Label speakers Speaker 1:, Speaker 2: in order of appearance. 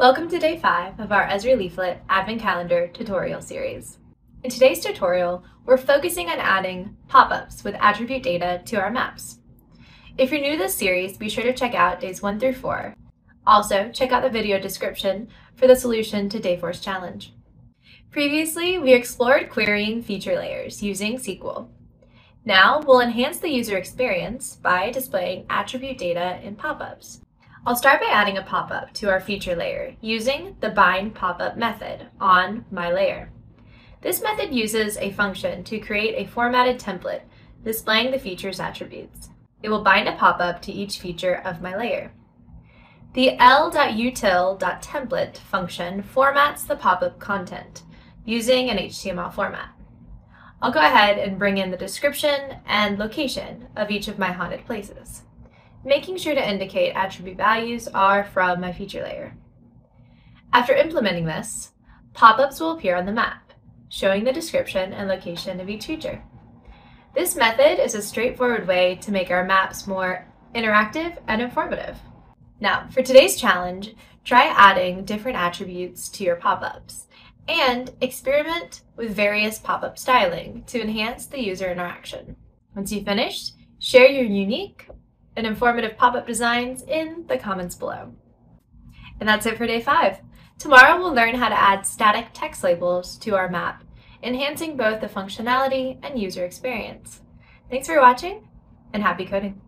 Speaker 1: Welcome to day 5 of our Esri Leaflet Advent Calendar tutorial series. In today's tutorial, we're focusing on adding pop-ups with attribute data to our maps. If you're new to this series, be sure to check out days 1 through 4. Also, check out the video description for the solution to day 4's challenge. Previously, we explored querying feature layers using SQL. Now, we'll enhance the user experience by displaying attribute data in pop-ups. I'll start by adding a pop-up to our feature layer using the bind popup method on my layer. This method uses a function to create a formatted template displaying the feature's attributes. It will bind a pop-up to each feature of my layer. The l.util.template function formats the pop-up content using an HTML format. I'll go ahead and bring in the description and location of each of my haunted places, making sure to indicate attribute values are from my feature layer. After implementing this, pop-ups will appear on the map, showing the description and location of each feature. This method is a straightforward way to make our maps more interactive and informative. Now, for today's challenge, try adding different attributes to your pop-ups and experiment with various pop-up styling to enhance the user interaction. Once you've finished, share your unique and informative pop-up designs in the comments below. And that's it for day 5. Tomorrow we'll learn how to add static text labels to our map, enhancing both the functionality and user experience. Thanks for watching, and happy coding!